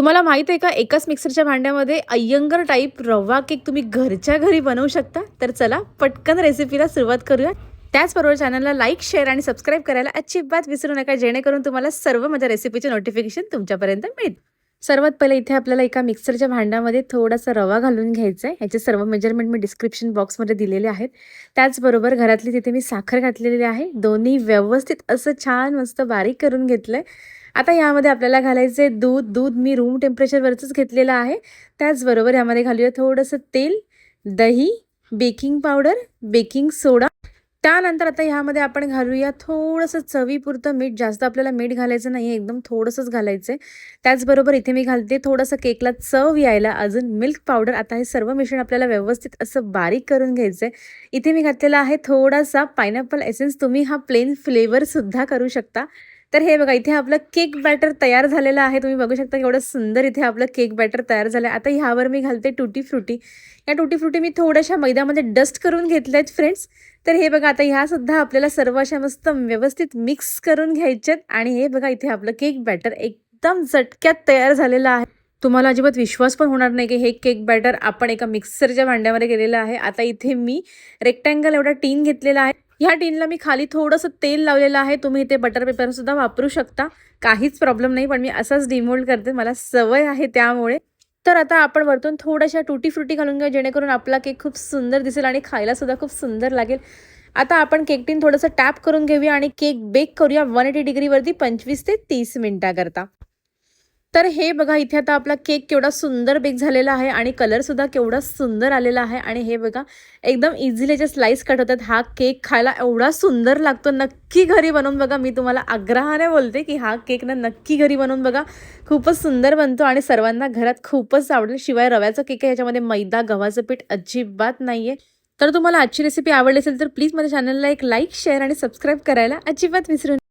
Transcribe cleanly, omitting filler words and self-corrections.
तुम्हाला माहीत आहे का, एकाच मिक्सरच्या भांड्यामध्ये अय्यंगार टाईप रवा केक तुम्ही घरच्या घरी बनवू शकता. तर चला पटकन रेसिपीला सुरुवात करूया. त्याचबरोबर चॅनलला लाईक, शेअर आणि सबस्क्राईब करायला अजिबात विसरू नका, जेणेकरून तुम्हाला सर्व माझ्या रेसिपीचे नोटिफिकेशन तुमच्यापर्यंत मिळेल. सर्वात पहिले इथे आपल्याला एका मिक्सरच्या भांड्यामध्ये थोडासा रवा घालून घ्यायचा आहे. याचे सर्व मेजरमेंट मी डिस्क्रिप्शन बॉक्समध्ये दिलेले आहेत. त्याचबरोबर घरातली तिथे मी साखर घातलेली आहे. दोन्ही व्यवस्थित असं छान मस्त बारीक करून घेतलंय. आता यामध्ये आपल्याला घालायचे दूध. दूध मी रूम टेम्परेचरवरच घेतलेलं आहे. त्याचबरोबर यामध्ये घालूया थोडंसं तेल, दही, बेकिंग पावडर, बेकिंग सोडा. त्यानंतर आता ह्यामध्ये आपण घालूया थोडंसं चवीपुरतं मीठ. जास्त आपल्याला मीठ घालायचं नाही आहे, एकदम थोडंसंच घालायचं आहे. त्याचबरोबर इथे मी घालते थोडंसं केकला चव यायला अजून मिल्क पावडर. आता हे सर्व मिश्रण आपल्याला व्यवस्थित असं बारीक करून घ्यायचं आहे. इथे मी घातलेला आहे थोडासा पायनॅपल एसेन्स. तुम्ही हा प्लेन फ्लेवरसुद्धा करू शकता. तर हे बघा, इथे आपलं केक बॅटर तयार झालेलं आहे. तुम्ही बघू शकता केवढं सुंदर इथे आपलं केक बॅटर तयार झालं आहे. आता ह्यावर मी घालते टुटी फ्रुटी. या टुटी फ्रुटी मी थोड्याशा मैद्यामध्ये डस्ट करून घेतल्या आहेत फ्रेंड्स. तर हे बघा, आता ह्यासुद्धा आपल्याला सर्व अशा मस्त व्यवस्थित मिक्स करून घ्यायच्यात. आणि हे बघा, इथे आपलं केक बॅटर एकदम झटक्यात तयार झालेलं आहे. तुम्हाला अजिबात विश्वास पण होणार नाही की हे केक बॅटर आपण एका मिक्सरच्या भांड्यामध्ये केलेलं आहे. आता इथे मी रेक्टँगल एवढा टीन घेतलेला आहे. ह्या टीनला मी खाली थोडंसं तेल लावलेलं आहे. तुम्ही इथे बटर पेपरसुद्धा वापरू शकता, काहीच प्रॉब्लेम नाही. पण मी असाच डिमोल्ड करते, मला सवय आहे त्यामुळे. तर आता आपण वरतून थोड्याशा टुटी फ्रुटी घालून घेऊ, जेणेकरून आपला केक खूप सुंदर दिसेल आणि खायलासुद्धा खूप सुंदर लागेल. आता आपण केक टीन थोडंसं टॅप करून घेऊया आणि केक बेक करूया 180 डिग्रीवरती 25 ते 30 मिनिटाकरता. तर हे बघा, इथे आता आपला केक केवढा सुंदर बेक झालेला आहे आणि कलरसुद्धा केवढा सुंदर आलेला आहे. आणि हे बघा, एकदम इझिली जे स्लाइस कट होतात. हा केक खायला एवढा सुंदर लागतो. नक्की घरी बनवून बघा. मी तुम्हाला आग्रहाने बोलते की हा केक ना नक्की घरी बनवून बघा. खूपच सुंदर बनतो आणि सर्वांना घरात खूपच आवडेल. शिवाय रव्याचा केक आहे, ह्याच्यामध्ये मैदा गव्हाचं पीठ अजिबात नाही आहे. तर तुम्हाला आजची रेसिपी आवडली असेल तर प्लीज माझ्या चॅनलला एक लाईक, शेअर आणि सबस्क्राईब करायला अजिबात विसरू नका.